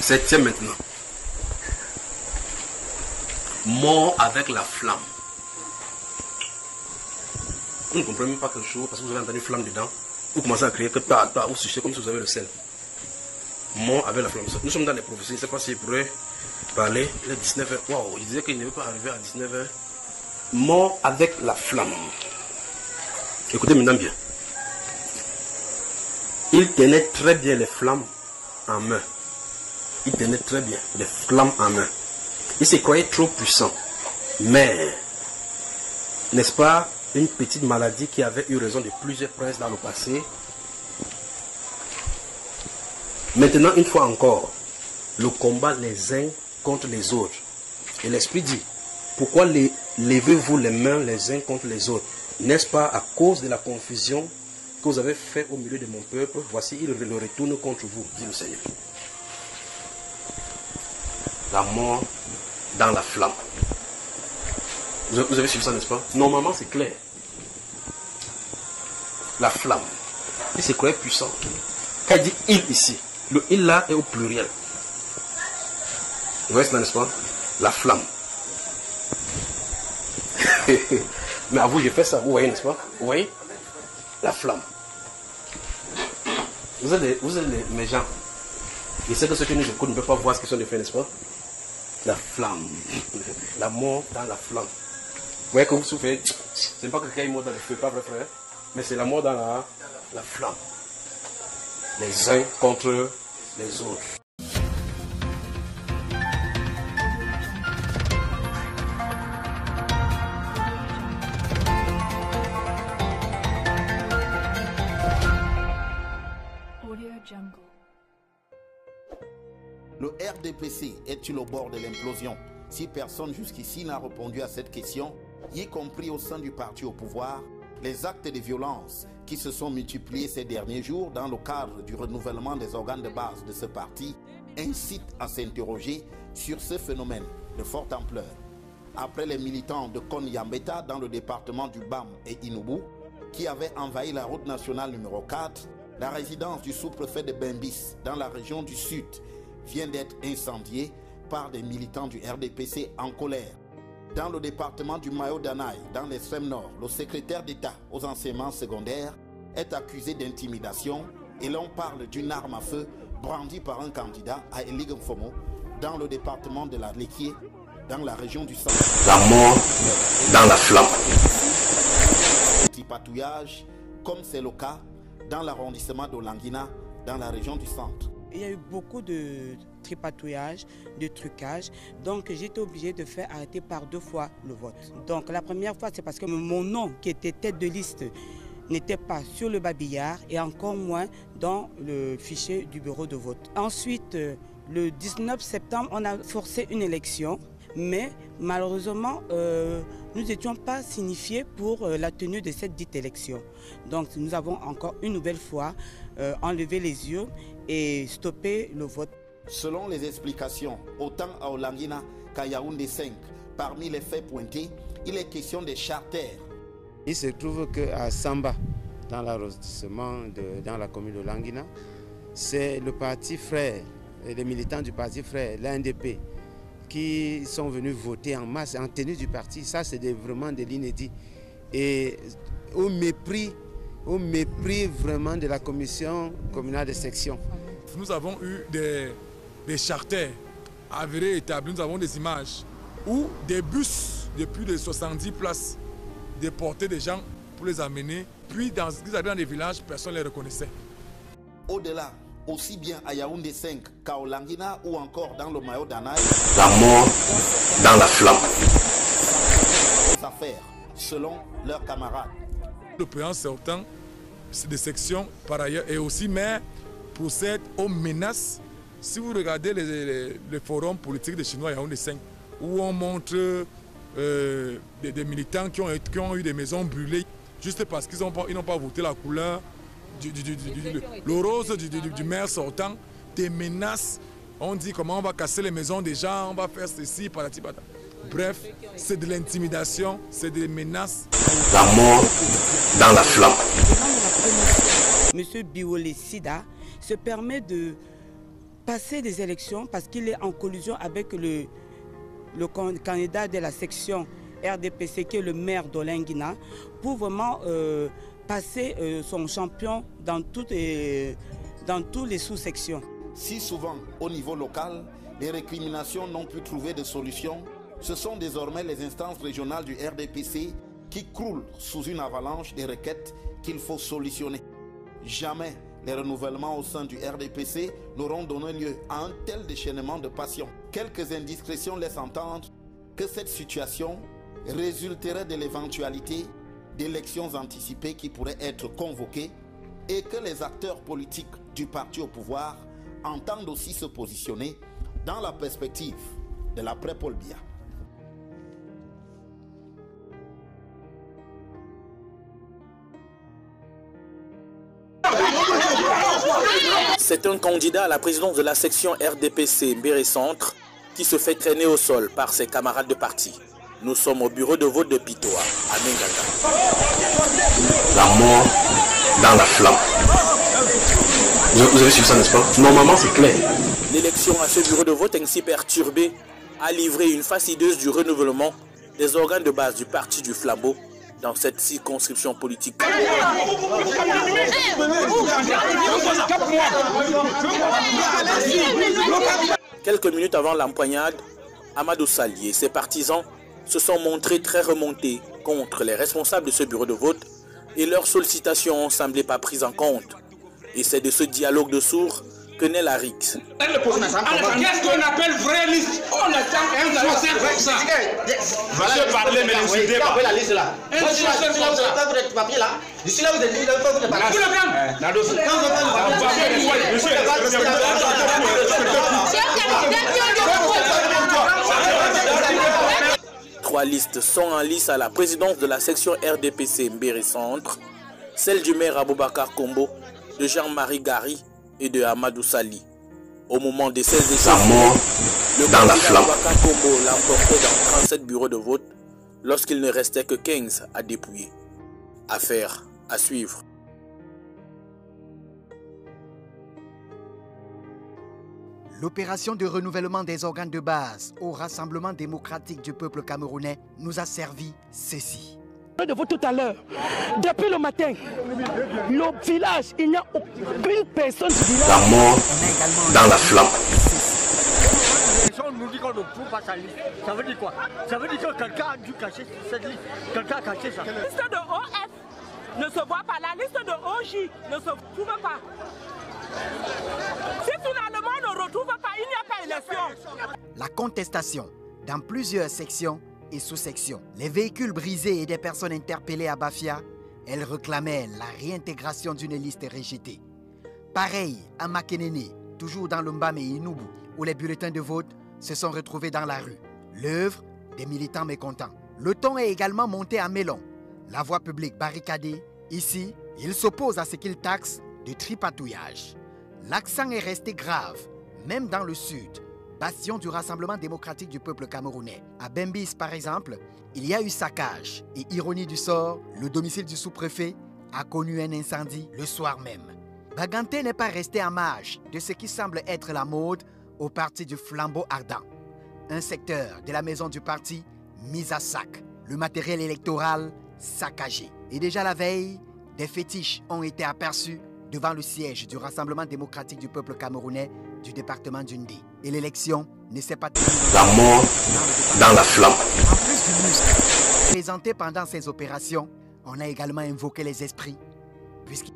Septième maintenant. Mort avec la flamme. Vous ne comprenez même pas quelque chose parce que vous avez entendu flamme dedans. Vous commencez à crier que vous sucez comme si vous avez le sel. Mort avec la flamme. Nous sommes dans les prophéties. Je ne sais pas si je pourrais parler. Les 19h. Waouh, il disait qu'il ne veut pas arriver à 19h. Mort avec la flamme. Écoutez maintenant bien. Il tenait très bien les flammes en main. Il tenait très bien les flammes en main. Il se croyait trop puissant. Mais, n'est-ce pas, une petite maladie qui avait eu raison de plusieurs princes dans le passé. Maintenant, une fois encore, le combat les uns contre les autres. Et l'Esprit dit, pourquoi levez-vous les mains les uns contre les autres? N'est-ce pas à cause de la confusion que vous avez fait au milieu de mon peuple? Voici, il le retourne contre vous, dit le Seigneur. La mort dans la flamme. Vous avez suivi ça, n'est-ce pas? Normalement, c'est clair. La flamme. Il se croyait puissant. Quand il dit il ici, le il là est au pluriel. Vous voyez ça, n'est-ce pas? La flamme. Mais à vous, j'ai fait ça. Vous voyez, n'est-ce pas? Vous voyez? La flamme. Vous êtes mes gens. Je sais que ceux qui nous écoutent ne peuvent pas voir ce qu'ils sont de faire, n'est-ce pas? La flamme. La mort dans la flamme. Vous voyez que vous souffrez. Ce n'est pas que quelqu'un est mort dans le feu, pas vrai frère. Mais c'est la mort dans la flamme. Les uns contre les autres. Le RDPC est-il au bord de l'implosion? Si personne jusqu'ici n'a répondu à cette question, y compris au sein du parti au pouvoir, les actes de violence qui se sont multipliés ces derniers jours dans le cadre du renouvellement des organes de base de ce parti incitent à s'interroger sur ce phénomène de forte ampleur. Après les militants de Konyambeta dans le département du BAM et Inubu, qui avaient envahi la route nationale numéro 4, la résidence du sous-préfet de Bembis dans la région du Sud vient d'être incendiée par des militants du RDPC en colère. Dans le département du Mayo-Danaï, dans l'extrême nord, le secrétaire d'État aux enseignements secondaires est accusé d'intimidation et l'on parle d'une arme à feu brandie par un candidat à Elige Mfomo dans le département de la Lekié, dans la région du centre. La mort dans la flamme. Tripatouillage, comme c'est le cas dans l'arrondissement de Languina, dans la région du centre. Il y a eu beaucoup de tripatouillage, de trucage, donc j'étais obligé de faire arrêter par 2 fois le vote. Donc la première fois, c'est parce que mon nom, qui était tête de liste, n'était pas sur le babillard et encore moins dans le fichier du bureau de vote. Ensuite, le 19 septembre, on a forcé une élection, mais malheureusement, nous n'étions pas signifiés pour la tenue de cette dite élection. Donc nous avons encore une nouvelle fois enlevé les yeux et stoppé le vote. Selon les explications, autant à Olangina qu'à Yaoundé 5, parmi les faits pointés, il est question des charters. Il se trouve qu'à Samba, dans l'arrondissement, dans la commune de Languina, c'est le parti frère, les militants du parti frère, l'ANDP, qui sont venus voter en masse, en tenue du parti. Ça, c'est vraiment de l'inédit. Et au mépris vraiment de la commission communale de section. Nous avons eu des charters avérés, établis. Nous avons des images où des bus de plus de 70 places déportaient des gens pour les amener. Puis, ils arrivaient dans des villages, personne ne les reconnaissait. Au-delà, aussi bien à Yaoundé 5 qu'à Olangina ou encore dans le Mayo-Danaï, la mort dans la flamme. Affaires, selon leurs camarades. Le président sortant des sections, par ailleurs, et aussi maire, procède aux menaces. Si vous regardez les forums politiques des Chinois Yaoundé 5, où on montre des militants qui ont eu des maisons brûlées, juste parce qu'ils n'ont pas voté la couleur, le rose du maire sortant, des menaces. On dit comment on va casser les maisons des gens, on va faire ceci, patati patata. Bref, c'est de l'intimidation, c'est des menaces. La mort dans la flamme. Monsieur Biolé Sida se permet de passer des élections parce qu'il est en collusion avec le candidat de la section RDPC qui est le maire d'Olenguina pour vraiment passer son champion dans toutes les sous-sections. Si souvent, au niveau local, les récriminations n'ont pu trouver de solution, ce sont désormais les instances régionales du RDPC qui croulent sous une avalanche de requêtes qu'il faut solutionner. Jamais les renouvellements au sein du RDPC n'auront donné lieu à un tel déchaînement de passion. Quelques indiscrétions laissent entendre que cette situation résulterait de l'éventualité d'élections anticipées qui pourraient être convoquées et que les acteurs politiques du parti au pouvoir entendent aussi se positionner dans la perspective de l'après-Paul Biya. C'est un candidat à la présidence de la section RDPC Mbéré Centre qui se fait traîner au sol par ses camarades de parti. Nous sommes au bureau de vote de Pitoa, à Mengaga. La mort dans la flamme. Vous avez suivi ça, n'est-ce pas? Normalement, c'est clair. L'élection à ce bureau de vote ainsi perturbé a livré une fastideuse du renouvellement des organes de base du parti du Flambeau dans cette circonscription politique. Quelques minutes avant l'empoignade, Amadou Sali et ses partisans se sont montrés très remontés contre les responsables de ce bureau de vote et leurs sollicitations ont semblé pas prises en compte. Et c'est de ce dialogue de sourds que naît la rixe. Qu'est-ce qu'on appelle vraie liste? On attend un procès comme ça. Voilà, je parlais, mais ne suis pas la liste là. Un procès comme ça. Vous êtes papier là. D'ici là, vous êtes dit, il faut vous êtes pas. Vous le prendre. Trois listes sont en lice à la présidence de la section RDPC Mbéré Centre, celle du maire Aboubakar Kombo, de Jean-Marie Gary et de Amadou Sali. Au moment de ces échanges, le candidat Aboubakar Kombo l'emportait dans 37 bureaux de vote lorsqu'il ne restait que 15 à dépouiller. Affaire à suivre. L'opération de renouvellement des organes de base au Rassemblement démocratique du peuple camerounais nous a servi ceci. De vous tout à l'heure, depuis le matin, le village, il n'y a aucune personne du village. La mort dans la flamme. Les gens nous disent qu'on ne trouve pas sa liste. Ça veut dire quoi? Ça veut dire que quelqu'un a dû cacher cette liste. Quelqu'un a caché ça. La liste de OF ne se voit pas. La liste de OJ ne se trouve pas. Si finalement on ne retrouve pas, il n'y a pas élection. La contestation dans plusieurs sections et sous-sections. Les véhicules brisés et des personnes interpellées à Bafia, elles réclamaient la réintégration d'une liste rejetée. Pareil à Makenene, toujours dans le Mbame et Inubu, où les bulletins de vote se sont retrouvés dans la rue. L'œuvre des militants mécontents. Le ton est également monté à Mélon. La voie publique barricadée. Ici, ils s'opposent à ce qu'ils taxent de tripatouillage. L'accent est resté grave, même dans le sud, bastion du Rassemblement démocratique du peuple camerounais. À Bembis, par exemple, il y a eu saccage. Et ironie du sort, le domicile du sous-préfet a connu un incendie le soir même. Baganté n'est pas resté en marge de ce qui semble être la mode au parti du Flambeau ardent. Un secteur de la maison du parti mis à sac. Le matériel électoral saccagé. Et déjà la veille, des fétiches ont été aperçus devant le siège du Rassemblement démocratique du peuple camerounais du département d'Undé. Et l'élection ne s'est pas terminée. La mort dans la flamme. En plus du muscle présenté pendant ces opérations, on a également invoqué les esprits, puisqu'il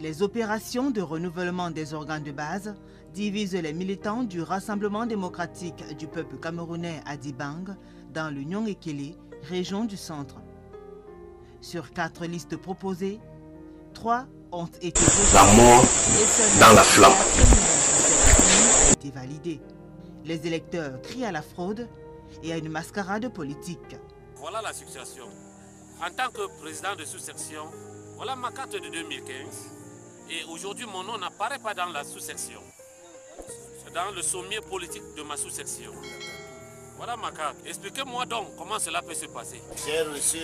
Les opérations de renouvellement des organes de base divisent les militants du Rassemblement démocratique du peuple camerounais à Dibang dans l'Union Ekele, région du centre. Sur 4 listes proposées, 3 ont été rejetées. La mort dans la flamme. A été validée. Les électeurs crient à la fraude et à une mascarade politique. Voilà la succession. En tant que président de sous-section, voilà ma carte de 2015. Et aujourd'hui, mon nom n'apparaît pas dans la sous-section. C'est dans le sommier politique de ma sous-section. Voilà ma carte. Expliquez-moi donc comment cela peut se passer. J'ai reçu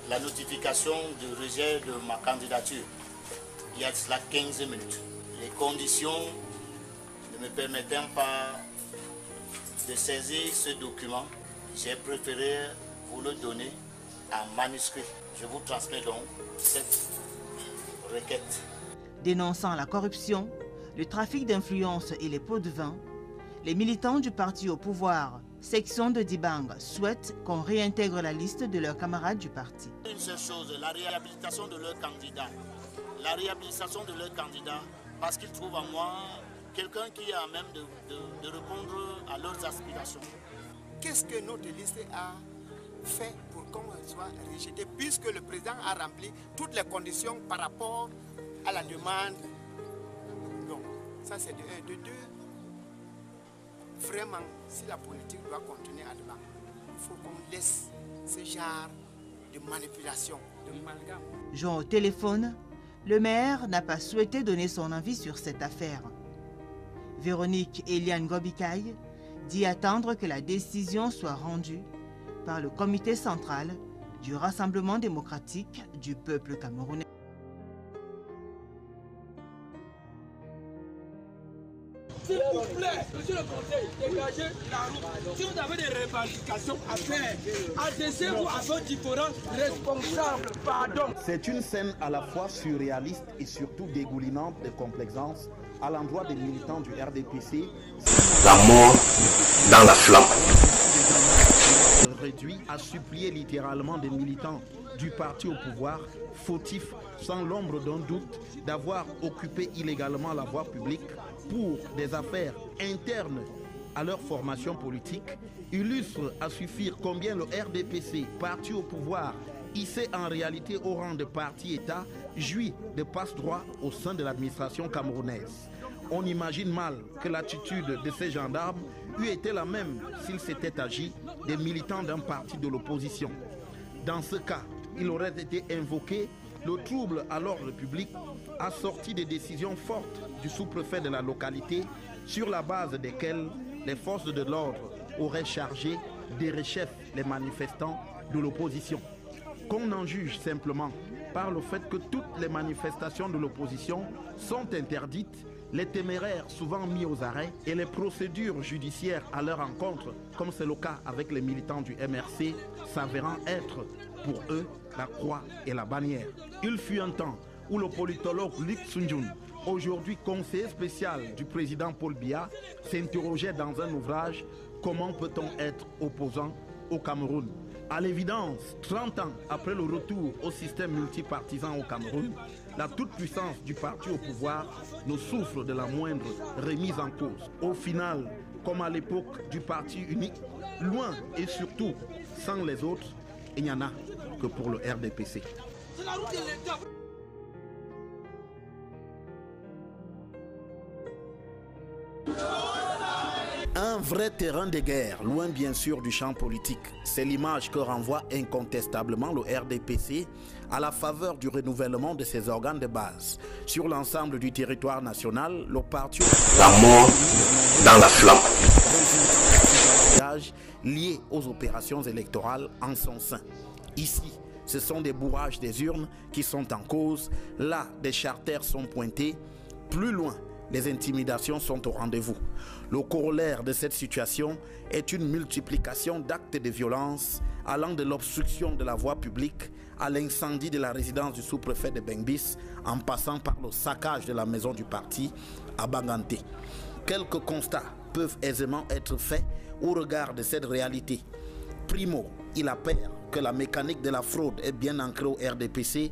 la notification de rejet de ma candidature il y a cela 15 minutes. Les conditions ne me permettant pas de saisir ce document, j'ai préféré vous le donner en manuscrit. Je vous transmets donc cette requête. Dénonçant la corruption, le trafic d'influence et les pots de vin, les militants du parti au pouvoir, section de Dibang, souhaitent qu'on réintègre la liste de leurs camarades du parti. Une seule chose, la réhabilitation de leurs candidats. La réhabilitation de leurs candidats, parce qu'ils trouvent en moi quelqu'un qui a même de répondre à leurs aspirations. Qu'est-ce que notre liste a fait pour qu'on soit rejeté, puisque le président a rempli toutes les conditions par rapport à la demande? Donc, ça c'est de 1. De 2, vraiment, si la politique doit continuer à devant, il faut qu'on laisse ce genre de manipulation, de malgame. Jean au téléphone, le maire n'a pas souhaité donner son avis sur cette affaire. Véronique Eliane Gobikaï dit attendre que la décision soit rendue par le comité central du Rassemblement démocratique du peuple camerounais. S'il vous plaît, monsieur le conseil, dégagez la route. Si vous avez des revendications à faire, adressez-vous à vos différents responsables. Pardon. C'est une scène à la fois surréaliste et surtout dégoulinante de complaisance à l'endroit des militants du RDPC. La mort dans la flamme. Réduit à supplier littéralement des militants du parti au pouvoir, fautifs sans l'ombre d'un doute d'avoir occupé illégalement la voie publique pour des affaires internes à leur formation politique, illustre à suffire combien le RDPC, parti au pouvoir, hissé en réalité au rang de parti-État, jouit de passe-droit au sein de l'administration camerounaise. On imagine mal que l'attitude de ces gendarmes eût été la même s'il s'était agi des militants d'un parti de l'opposition. Dans ce cas, il aurait été invoqué le trouble à l'ordre public, assorti des décisions fortes du sous-préfet de la localité, sur la base desquelles les forces de l'ordre auraient chargé d'érechef les manifestants de l'opposition. Qu'on en juge simplement par le fait que toutes les manifestations de l'opposition sont interdites, les téméraires souvent mis aux arrêts et les procédures judiciaires à leur encontre, comme c'est le cas avec les militants du MRC, s'avérant être pour eux la croix et la bannière. Il fut un temps où le politologue Luc Sunjun, aujourd'hui conseiller spécial du président Paul Biya, s'interrogeait dans un ouvrage « Comment peut-on être opposant au Cameroun ?» À l'évidence, 30 ans après le retour au système multipartisan au Cameroun, la toute-puissance du parti au pouvoir ne souffre de la moindre remise en cause. Au final, comme à l'époque du parti unique, loin et surtout sans les autres, il n'y en a que pour le RDPC. C'est la route de l'État. Un vrai terrain de guerre, loin bien sûr du champ politique. C'est l'image que renvoie incontestablement le RDPC à la faveur du renouvellement de ses organes de base. Sur l'ensemble du territoire national, le parti... La mort dans la flamme. Liés aux opérations électorales en son sein. Ici, ce sont des bourrages des urnes qui sont en cause. Là, des charters sont pointés. Plus loin, les intimidations sont au rendez-vous. Le corollaire de cette situation est une multiplication d'actes de violence allant de l'obstruction de la voie publique à l'incendie de la résidence du sous-préfet de Bengbis en passant par le saccage de la maison du parti à Banganté. Quelques constats peuvent aisément être faits au regard de cette réalité. Primo, il apparaît que la mécanique de la fraude est bien ancrée au RDPC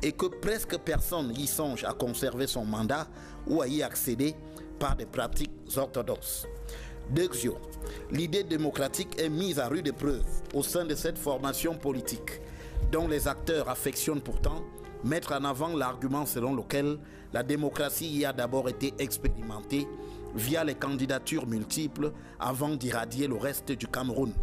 et que presque personne y songe à conserver son mandat ou à y accéder par des pratiques orthodoxes. Deuxièmement, l'idée démocratique est mise à rude épreuve au sein de cette formation politique, dont les acteurs affectionnent pourtant mettre en avant l'argument selon lequel la démocratie y a d'abord été expérimentée via les candidatures multiples avant d'irradier le reste du Cameroun.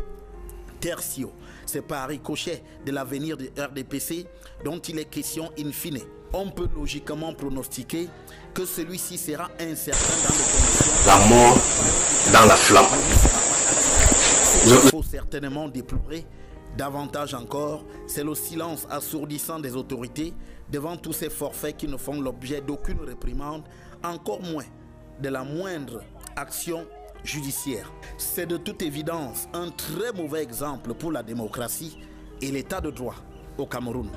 Tertio, c'est par ricochet de l'avenir du RDPC dont il est question in fine. On peut logiquement pronostiquer que celui-ci sera incertain dans les conditions... La mort dans la flamme. Ce qu'il faut certainement déplorer, davantage encore, c'est le silence assourdissant des autorités devant tous ces forfaits qui ne font l'objet d'aucune réprimande, encore moins de la moindre action judiciaire. C'est de toute évidence un très mauvais exemple pour la démocratie et l'état de droit au Cameroun.